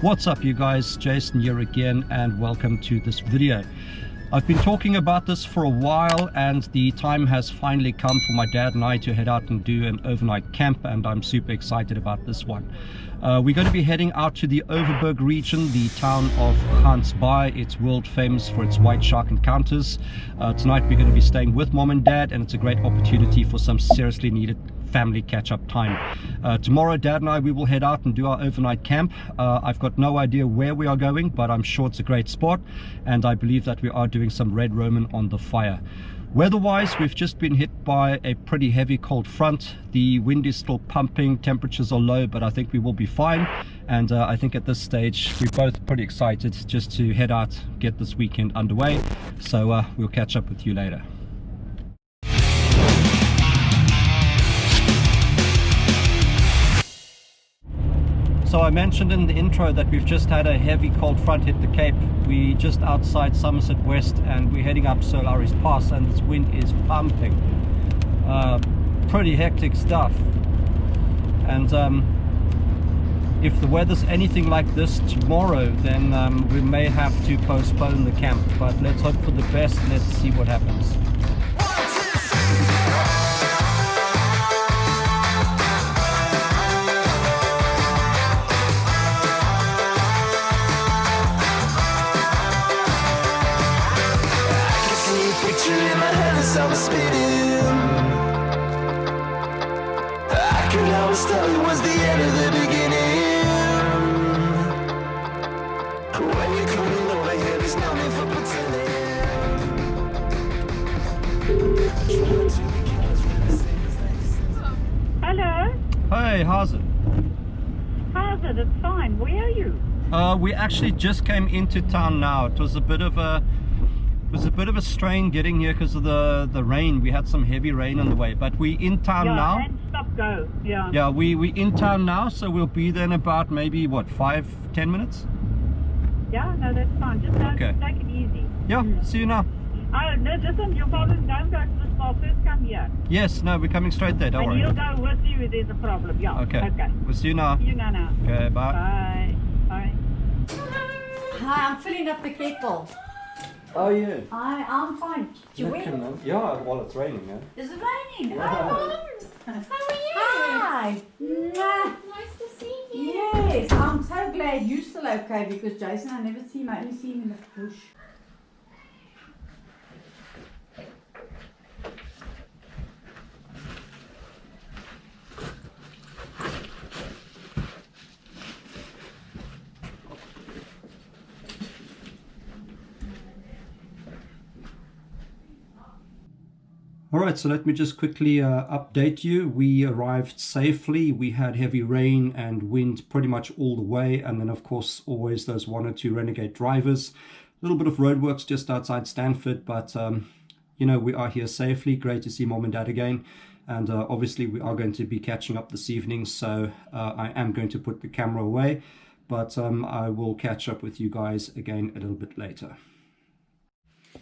What's up you guys, Jason here again and welcome to this video. I've been talking about this for a while and the time has finally come for my dad and I to head out and do an overnight camp, and I'm super excited about this one. We're going to be heading out to the Overberg region, the town of Gansbaai. It's world famous for its white shark encounters. Tonight we're going to be staying with mom and dad, and it's a great opportunity for some seriously needed family catch-up time. Tomorrow dad and I, we will head out and do our overnight camp. I've got no idea where we are going, but I'm sure it's a great spot, and I believe that we are doing some red Roman on the fire. Weather-wise, we've just been hit by a pretty heavy cold front. The wind is still pumping, temperatures are low, but I think we will be fine. And I think at this stage we're both pretty excited just to head out, get this weekend underway. So we'll catch up with you later. So I mentioned in the intro that we've just had a heavy cold front hit the Cape. We're just outside Somerset West and we're heading up Sir Lowry's Pass, and this wind is pumping. Pretty hectic stuff. And if the weather's anything like this tomorrow, then we may have to postpone the camp. But let's hope for the best. Let's see what happens. I was spinning. I could always tell it was the end of the beginning. When you're coming over here, there's no need for pretending. Hello. Hey, how's it? How's it? It's fine. Where are you? We actually just came into town now. It was a bit of a strain getting here because of the rain. We had some heavy rain on the way, but we in town now. And stop go. Yeah, we in town now, so we'll be there in about maybe what, 5-10 minutes. Yeah, no, that's fine. Just Okay. take it easy. Yeah, see you now. Oh, no, listen, your father don't go to the spa. First come here. Yes, no, we're coming straight there, don't And worry. he'll go with you if there's a problem. Yeah. Okay. Okay. We'll see you now. See you now. Okay, bye. Bye. Bye. Hi, I'm filling up the kettle. Oh yeah. I'm fine. Do you win? Yeah, well, it's raining, yeah. Is it raining? Yeah. Oh. How are you? Hi. Mwah. Nice to see you. Yes, I'm so glad you're still okay, because Jason, I never see him. I only see him in the bush. Alright, so let me just quickly update you. We arrived safely. We had heavy rain and wind pretty much all the way, and then of course always those 1 or 2 renegade drivers. A little bit of roadworks just outside Stanford, but you know, we are here safely. Great to see mom and dad again, and obviously we are going to be catching up this evening, so I am going to put the camera away, but I will catch up with you guys again a little bit later.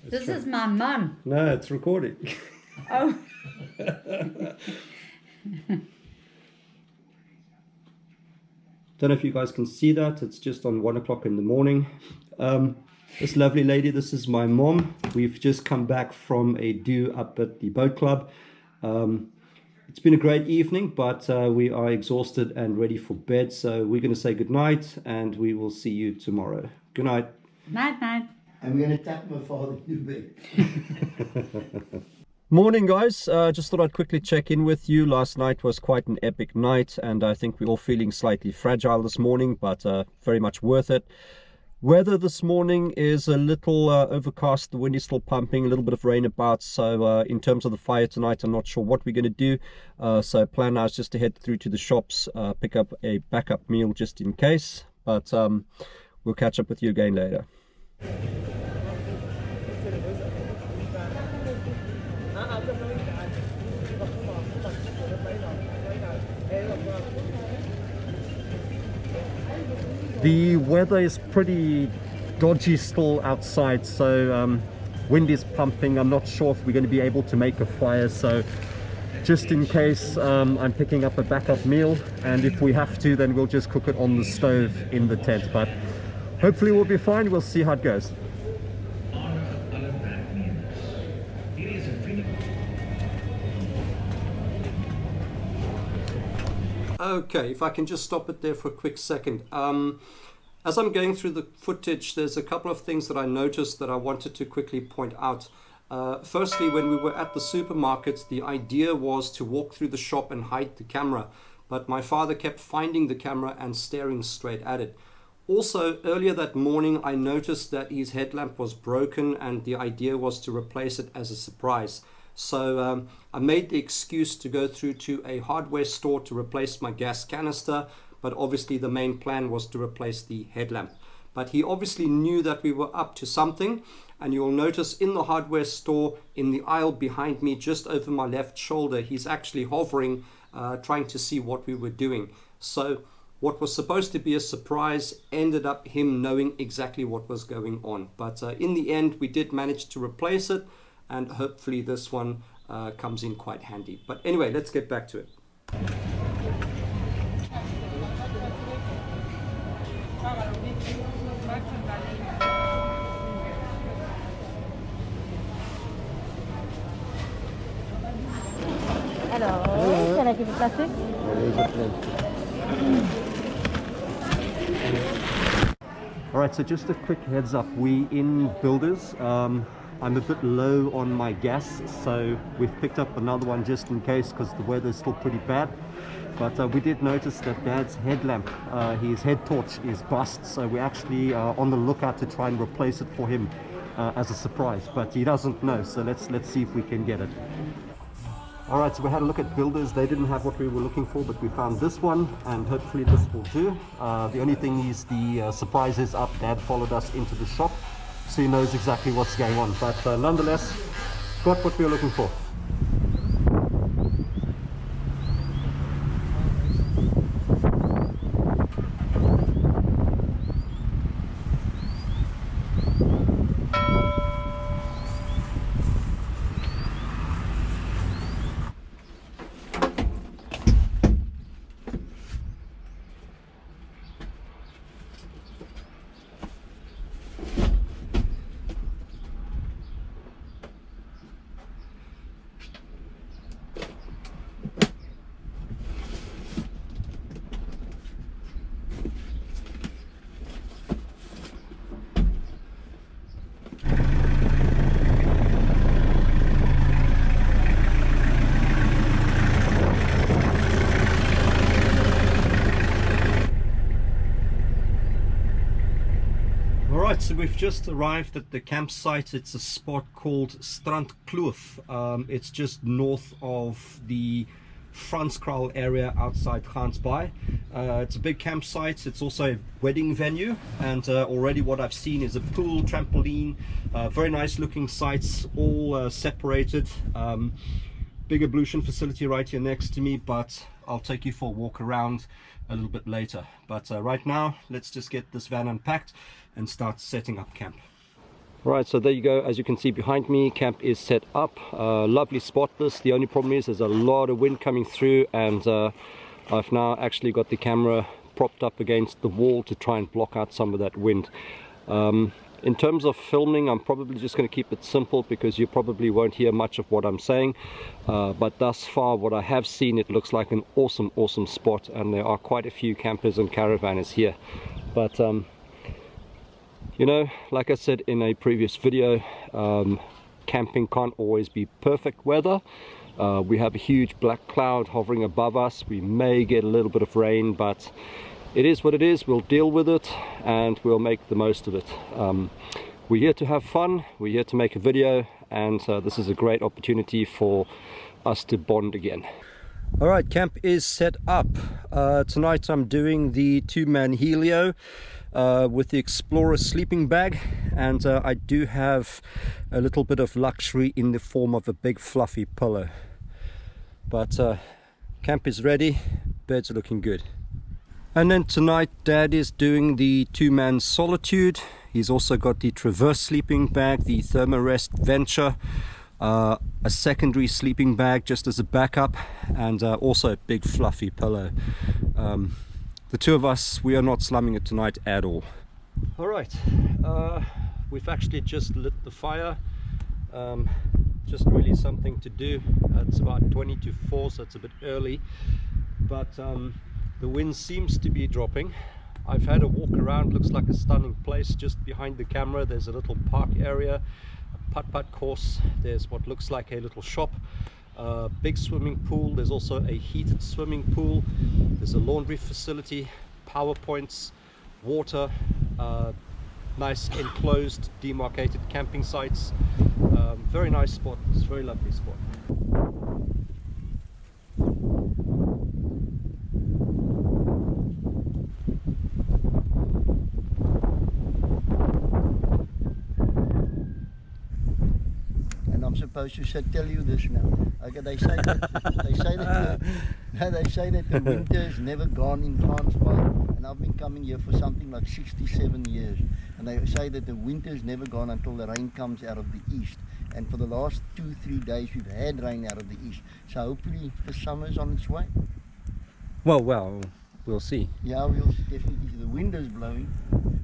This is my mum. No, it's recording. Oh. Don't know if you guys can see that. It's just on 1 o'clock in the morning. This lovely lady, this is my mom. We've just come back from a do up at the boat club. It's been a great evening, but we are exhausted and ready for bed. So we're going to say good night, and we will see you tomorrow. Good night. Night, night. I'm going to tap my father in the bed. Morning guys, just thought I'd quickly check in with you. Last night was quite an epic night, and I think we're all feeling slightly fragile this morning, but very much worth it. Weather this morning is a little overcast. The wind is still pumping, a little bit of rain about, so in terms of the fire tonight, I'm not sure what we're going to do. So plan now is just to head through to the shops, pick up a backup meal just in case, but we'll catch up with you again later. The weather is pretty dodgy still outside, so wind is pumping. I'm not sure if we're going to be able to make a fire, so just in case I'm picking up a backup meal, and if we have to, then we'll just cook it on the stove in the tent. But hopefully we'll be fine. We'll see how it goes. Okay, if I can just stop it there for a quick second. As I'm going through the footage, there's a couple of things that I noticed that I wanted to quickly point out. Firstly, when we were at the supermarket, the idea was to walk through the shop and hide the camera, but my father kept finding the camera and staring straight at it. Also, earlier that morning, I noticed that his headlamp was broken, and the idea was to replace it as a surprise. So I made the excuse to go through to a hardware store to replace my gas canister, but obviously the main plan was to replace the headlamp. But he obviously knew that we were up to something, and you'll notice in the hardware store, in the aisle behind me, just over my left shoulder, he's actually hovering, trying to see what we were doing. So what was supposed to be a surprise ended up him knowing exactly what was going on. But in the end, we did manage to replace it, and hopefully this one comes in quite handy. But anyway, let's get back to it. Hello. Can I give you plastic? Alright, so just a quick heads up, we in Builders, I'm a bit low on my gas, so we've picked up another one just in case, because the weather is still pretty bad. But we did notice that Dad's headlamp, his head torch, is bust, so we're actually on the lookout to try and replace it for him as a surprise, but he doesn't know, so let's see if we can get it. Alright, so we had a look at Builders. They didn't have what we were looking for, but we found this one, and hopefully this will do. The only thing is the surprise is up. Dad followed us into the shop, so he knows exactly what's going on, but nonetheless, got what we were looking for. Alright, so we've just arrived at the campsite. It's a spot called Strandkloof. It's just north of the Franskraal area outside Gansbaai. It's a big campsite. It's also a wedding venue, and already what I've seen is a pool, trampoline, very nice looking sites, all separated. Big ablution facility right here next to me, but I'll take you for a walk around a little bit later. But right now, let's just get this van unpacked and start setting up camp. Right, so there you go. As you can see behind me, camp is set up. Lovely spot this. The only problem is there's a lot of wind coming through, and I've now actually got the camera propped up against the wall to try and block out some of that wind. In terms of filming, I'm probably just going to keep it simple because you probably won't hear much of what I'm saying. But thus far, what I have seen, it looks like an awesome spot, and there are quite a few campers and caravanners here. But you know, like I said in a previous video, camping can't always be perfect weather. We have a huge black cloud hovering above us. We may get a little bit of rain, but it is what it is. We'll deal with it and we'll make the most of it. We're here to have fun, we're here to make a video, and this is a great opportunity for us to bond again. Alright, camp is set up. Tonight I'm doing the two-man helio with the Explorer sleeping bag, and I do have a little bit of luxury in the form of a big fluffy pillow. But camp is ready, beds are looking good. And then tonight Dad is doing the two-man Solitude. He's also got the Traverse sleeping bag, the Thermarest Venture, a secondary sleeping bag just as a backup, and also a big fluffy pillow. The two of us, we are not slumming it tonight at all. Alright, we've actually just lit the fire. Just really something to do. It's about 20 to 4, so it's a bit early, but the wind seems to be dropping. I've had a walk around, looks like a stunning place. Just behind the camera there's a little park area, a putt-putt course, there's what looks like a little shop, a big swimming pool, there's also a heated swimming pool, there's a laundry facility, power points, water, nice enclosed demarcated camping sites. Very nice spot, it's a very lovely spot. And I'm supposed to tell you this now. Okay, they say that the winter has never gone in Gansbaai, and I've been coming here for something like 67 years, and they say that the winter has never gone until the rain comes out of the east. And for the last 2-3 days we've had rain out of the east, so hopefully the summer's on its way. Well, we'll see. Yeah, we'll definitely see. The wind is blowing,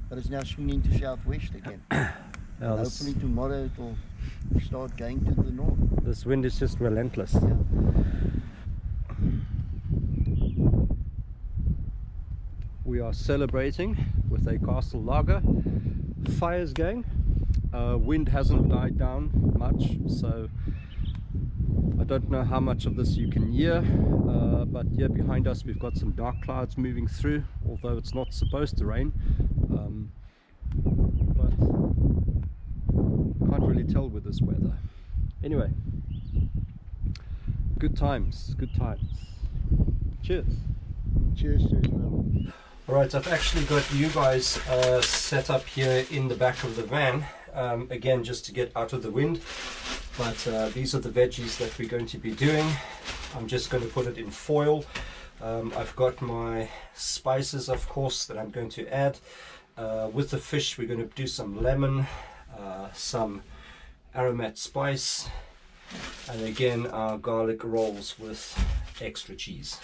but it's now swinging to southwest again. Hopefully tomorrow it will start going to the north. This wind is just relentless. Yeah. We are celebrating with a castle lager. Fire's going. Wind hasn't died down much, so I don't know how much of this you can hear, but here behind us we've got some dark clouds moving through, although it's not supposed to rain, but can't really tell with this weather. Anyway, good times, good times. Cheers. Cheers to as well. Alright, I've actually got you guys set up here in the back of the van, again just to get out of the wind, but these are the veggies that we're going to be doing. I'm just going to put it in foil. I've got my spices, of course, that I'm going to add. With the fish we're going to do some lemon, some aromat spice, and again our garlic rolls with extra cheese.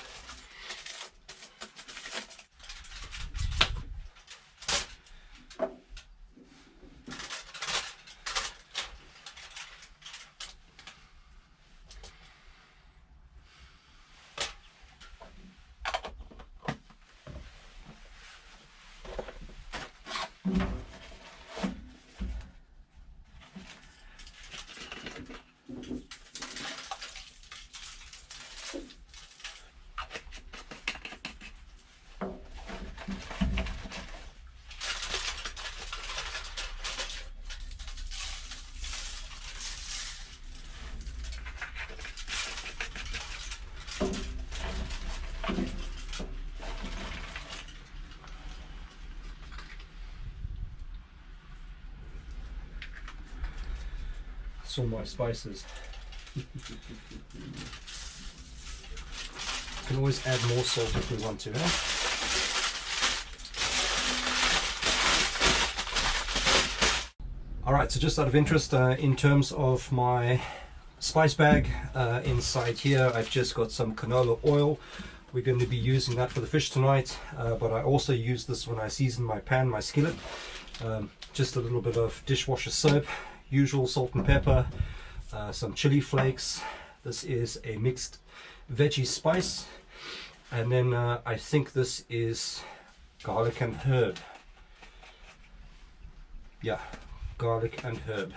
That's all my spices. You can always add more salt if we want to, eh? Alright, so just out of interest, in terms of my spice bag, inside here I've just got some canola oil. We're going to be using that for the fish tonight, but I also use this when I season my pan, my skillet. Just a little bit of dishwasher soap, usual salt and pepper, some chili flakes. This is a mixed veggie spice, and then I think this is garlic and herb. Yeah, garlic and herb.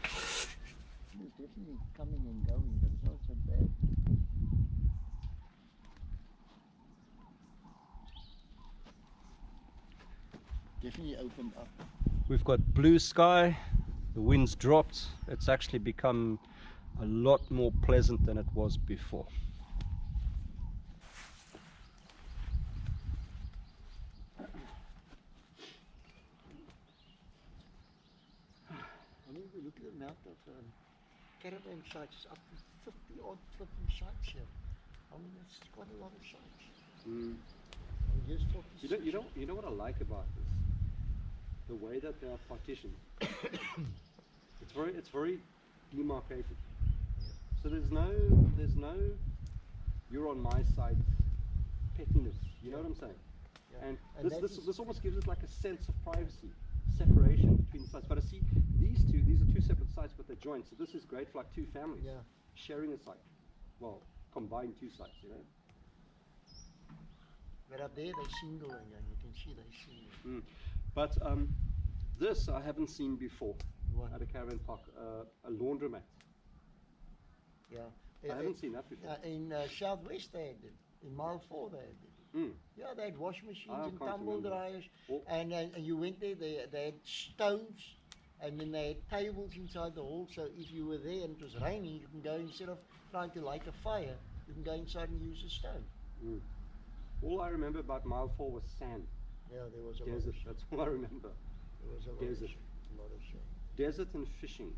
It's definitely coming and going, but it's not so bad. Definitely opened up. We've got blue sky, the wind's dropped, it's actually become a lot more pleasant than it was before. I mean, if we look at the amount of caravan sites, up to 50 odd flipping sites here. I mean, it's quite a lot of sites. And here's 46. You know what I like about this? The way that they are partitioned. It's very demarcated. So there's no, you're on my side pettiness. You know what I'm saying? Yeah. And And this almost gives it like a sense of privacy, separation between the sites. But I see these are two separate sites, but they're joined. So this is great for like two families Yeah. sharing a site. Well, combined two sites, you know. But up there they're single, and you can see they're single. But this I haven't seen before What? at a caravan park. A laundromat. Yeah. I haven't seen that before. In Southwest they had it. In Mile 4 they had it. Yeah, they had wash machines I and can't tumble remember. dryers, Well- and you went there. They had stoves, and then they had tables inside the hall. So if you were there and it was raining, you can go, instead of trying to light a fire, you can go inside and use the stove. All I remember about Mile 4 was sand, Yeah, there was a lot desert. of That's all I remember. there was a lot Desert. a lot of sand. Desert and fishing,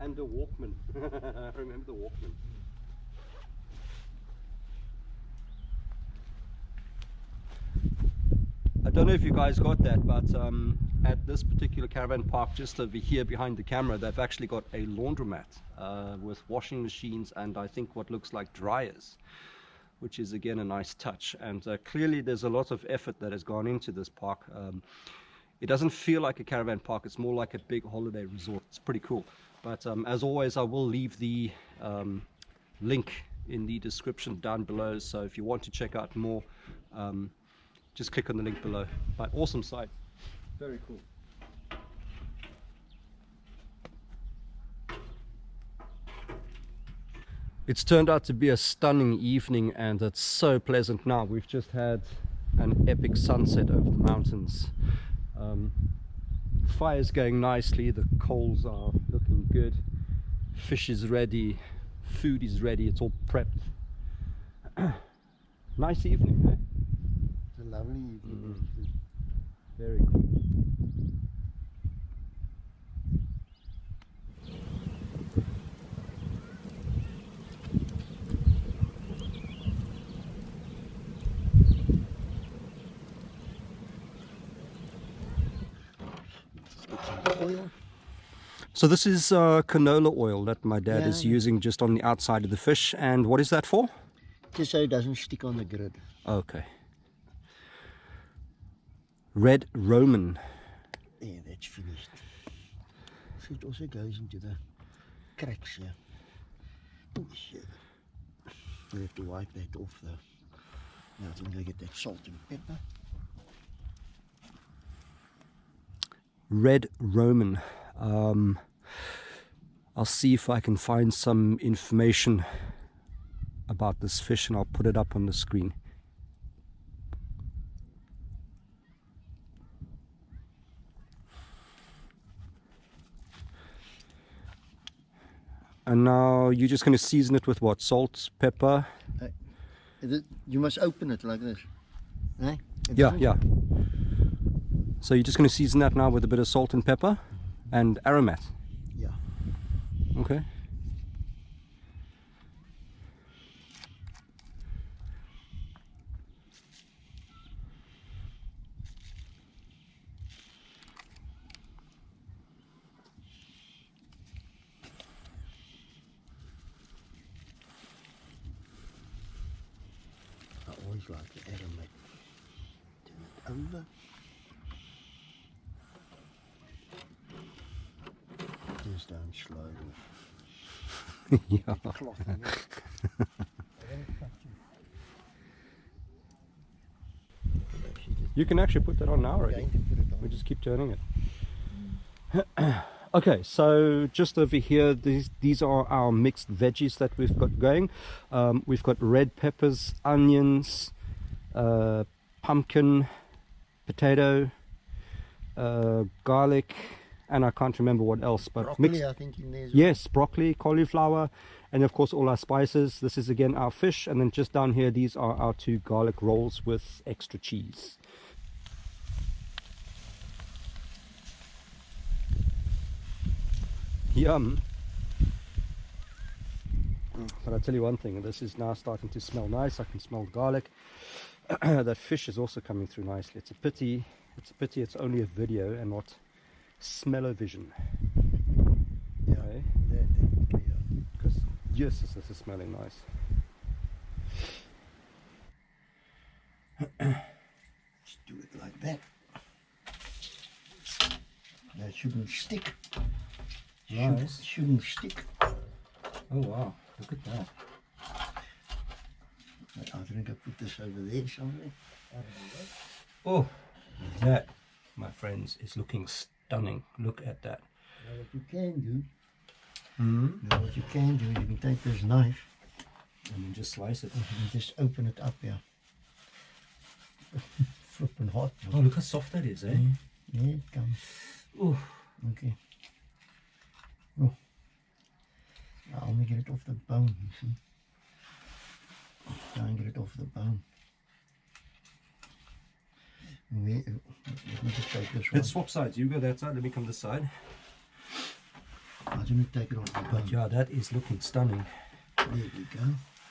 and a Walkman. I remember the Walkman. I don't know if you guys got that, but at this particular caravan park, just over here behind the camera, they've actually got a laundromat with washing machines and I think what looks like dryers, which is again a nice touch. And clearly there's a lot of effort that has gone into this park. It doesn't feel like a caravan park, it's more like a big holiday resort. It's pretty cool. But as always, I will leave the link in the description down below, so if you want to check out more, just click on the link below. But awesome site, very cool. It's turned out to be a stunning evening, and it's so pleasant now. We've just had an epic sunset over the mountains. Fire's going nicely, the coals are looking good, fish is ready, food is ready, it's all prepped. Nice evening, eh? It's a lovely evening. Very cool. Oil. So this is canola oil that my dad Yeah, is yeah. using just on the outside of the fish. And what is that for? Just so it doesn't stick on the grid. Okay. Red Roman. Yeah, that's finished. So it also goes into the cracks here. Oh shit. You have to wipe that off though. Now I'm going to get that salt and pepper. Red Roman. I'll see if I can find some information about this fish and I'll put it up on the screen. And now you're just going to season it with what? Salt, pepper? You must open it like this. Eh? It Yeah, doesn't- yeah. So you're just going to season that now with a bit of salt and pepper and aromat. Yeah. Okay. I always like the aromat. Turn it over. Just don't slide off. Yeah. Cloth in it. You can actually put that on now already. Going to put it on. We just keep turning it. Okay, so just over here, these are our mixed veggies that we've got going. We've got red peppers, onions, pumpkin, potato, garlic, and I can't remember what else. But Broccoli, mixed. I think, in there as well. Yes, broccoli, cauliflower, and of course all our spices. This is again our fish, and then just down here, these are our 2 garlic rolls with extra cheese. Yum. But I'll tell you one thing, this is now starting to smell nice. I can smell garlic. That fish is also coming through nicely. It's a pity it's only a video and not smell-o-vision. Yeah, Okay. that definitely, yeah. Because yes, this is smelling nice. Let's do it like that. That shouldn't stick. Nice. Shouldn't stick. Oh wow, look at that. I think I put this over there somewhere. Oh, that, my friends, is looking stunning. Look at that. Now what you can do, Mm-hmm. now what you can do, you can take this knife And then just slice it. and just open it up here. Flipping hot. Oh, look how soft that is, eh? Yeah, it comes. Oh, Okay. Oh. Now let me get it off the bone, you see. Try and get it off the bone. Let me just take this one. let's swap sides. You go that side, let me come this side. I didn't take it off the bone. But yeah, that is looking stunning. There we go.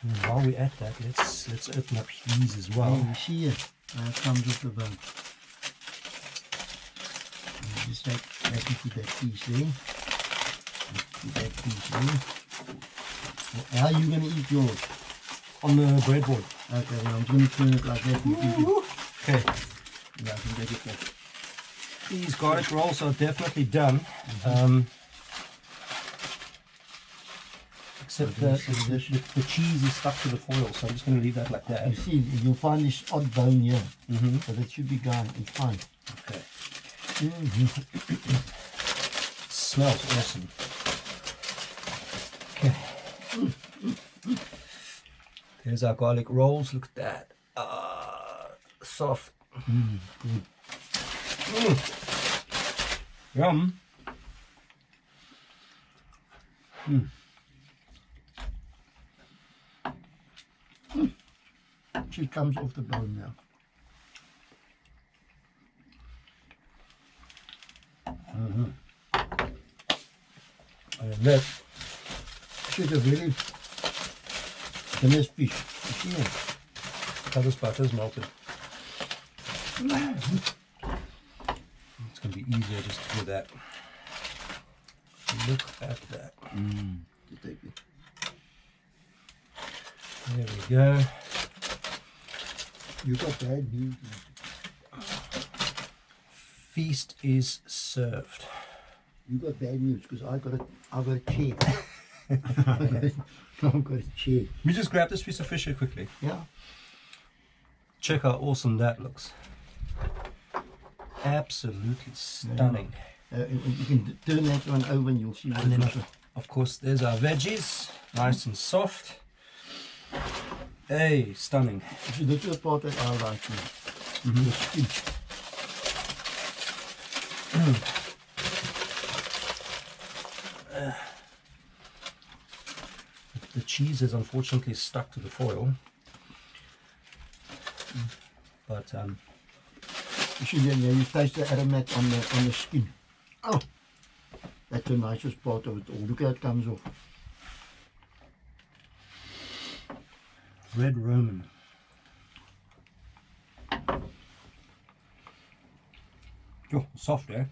And while we're at that, let's open up these as well. Oh, you see it? It comes off the bone. And just take that and put that piece there. Put that piece there. How are you going to eat yours? On the breadboard. Okay, well, I'm going to turn it like that. And eat it. Okay. Yeah, I think I get that. These garlic rolls are definitely done. Except the cheese is stuck to the foil, so I'm just going to leave that like that. You see, you'll find this odd bone here. Mm-hmm. So that should be gone. It's fine. Okay. Mm-hmm. Smells awesome. Okay. There's our garlic rolls. Look at that. Soft. Good. Yum. She comes off the bone now. And that She's a really nice fish. You see it? this butter's melted. It's going to be easier just to do that. Look at that. You take it. There we go. You got bad news. Feast is served. You got bad news because I got a chair. I've got a chair. Let me just grab this piece of fish here quickly. Yeah. Check how awesome that looks. Absolutely stunning. You can turn that one over and you'll see what And it then, looks like. of course, there's our veggies, nice and soft. Hey, stunning. See, this is the part that I like. The skin. The cheese is unfortunately stuck to the foil, but You see, then you taste the aromat on the skin. Oh, that's the nicest part of it all. Look how it comes off. red Roman. Oh, soft, eh?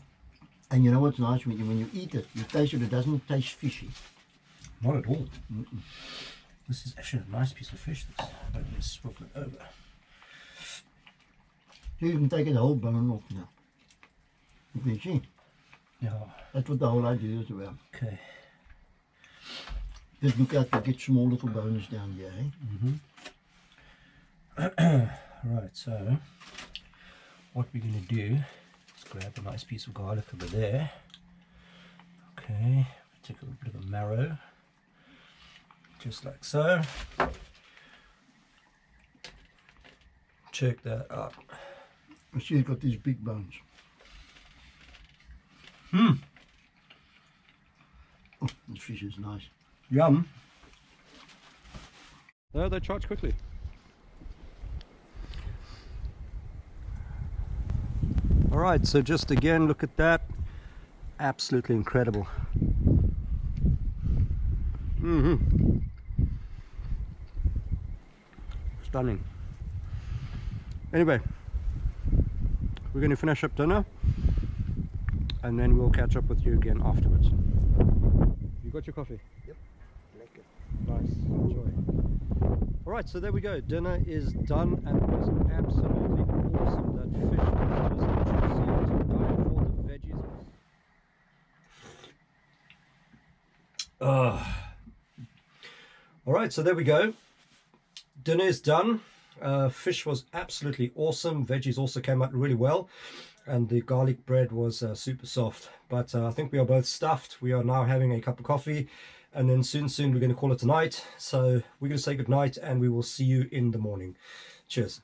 And you know what's nice when you eat it, you taste it. It doesn't taste fishy. Not at all. This is actually a nice piece of fish. This. Let me swap it over. So you can take the whole bone off now. You can see. Yeah. That's what the whole idea is about. Okay. Just look out to get small little bones down here, eh? Right. So, what we're going to do is grab a nice piece of garlic over there. Okay. Take a little bit of a marrow, just like so. Check that out. You see, it's got these big bones. Hmm. Oh, this fish is nice. Yum. There, they charge quickly. All right, so just again, look at that. Absolutely incredible. Stunning. Anyway, we're going to finish up dinner and then we'll catch up with you again afterwards. You got your coffee? Yep. Lekker. Nice. Alright, so there we go. Dinner is done and it was absolutely awesome. That fish was just juicy to die for. The veggies. Alright, so there we go. Dinner is done. Fish was absolutely awesome. Veggies also came out really well. And the garlic bread was super soft. But I think we are both stuffed. We are now having a cup of coffee. And then soon we're going to call it a night. So we're going to say good night and we will see you in the morning. Cheers.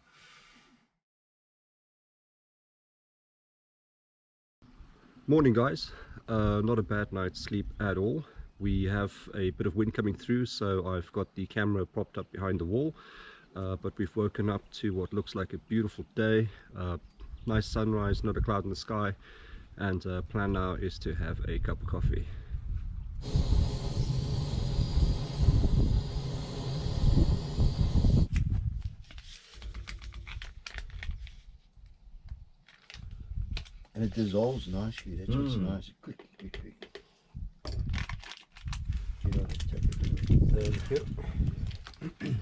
Morning guys. Not a bad night's sleep at all. We have a bit of wind coming through, so I've got the camera propped up behind the wall. But we've woken up to what looks like a beautiful day. Nice sunrise, not a cloud in the sky. And plan now is to have a cup of coffee. And it dissolves nicely. That's what's nice. Quick. Get on the tip. Thank you.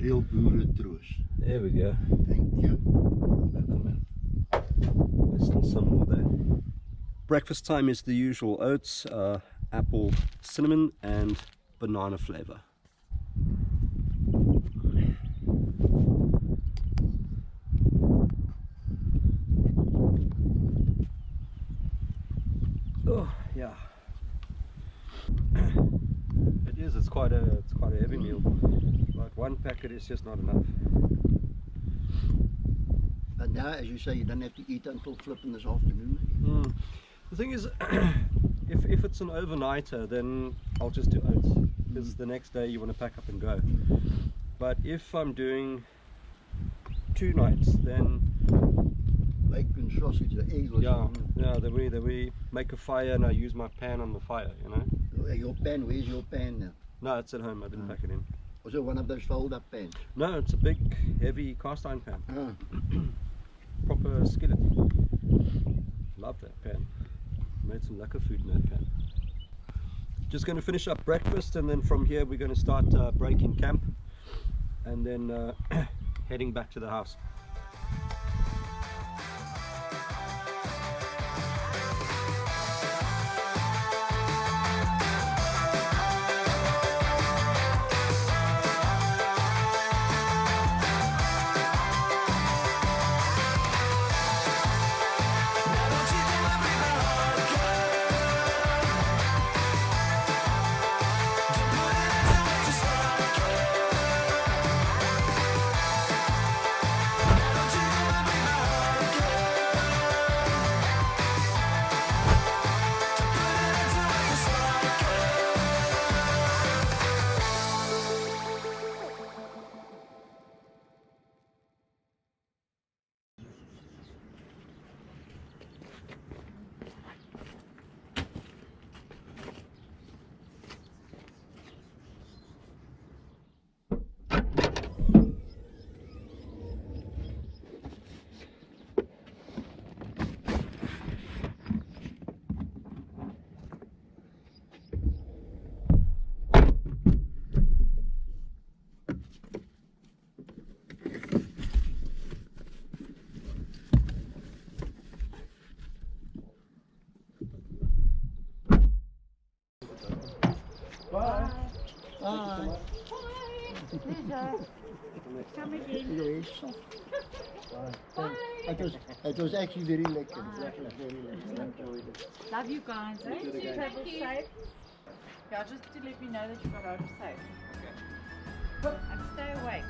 Real boerentroost. There we go. Thank you. There's still some more there. Breakfast time is the usual oats, apple, cinnamon and banana flavor. Oh yeah. It's quite a heavy meal. But one packet is just not enough. But now, as you say, you don't have to eat until flipping this afternoon. The thing is, if it's an overnighter, then I'll just do oats. Because the next day you want to pack up and go. But if I'm doing 2 nights, then Bacon, sausage, the egg or something. yeah, then we make a fire and I use my pan on the fire, you know. Your pan, where's your pan now? No, it's at home. I didn't pack it in. Was it one of those fold-up pans? No, it's a big, heavy cast iron pan. Proper skillet. Love that pan. Made some lekker food in that pan. Just going to finish up breakfast and then from here we're going to start breaking camp and then heading back to the house. Bye. Bye. Pleasure. Come again. It was actually very lekker. Very lekker. I enjoyed it. Love you guys. Eh? Travel safe. Yeah, just to let me know that you got home safe. Okay. And stay awake.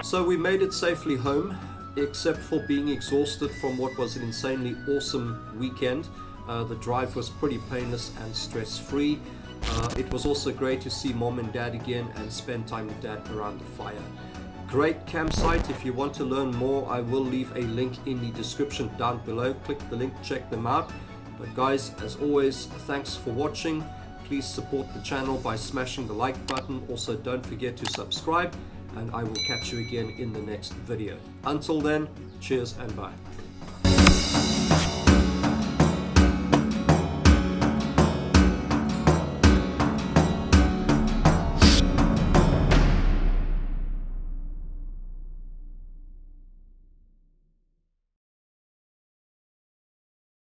So we made it safely home, except for being exhausted from what was an insanely awesome weekend. The drive was pretty painless and stress-free. It was also great to see mom and dad again and spend time with dad around the fire. Great campsite. If you want to learn more, I will leave a link in the description down below. Click the link, check them out. But guys, as always, thanks for watching. Please support the channel by smashing the like button. Also, don't forget to subscribe, and I will catch you again in the next video. Until then, cheers and bye.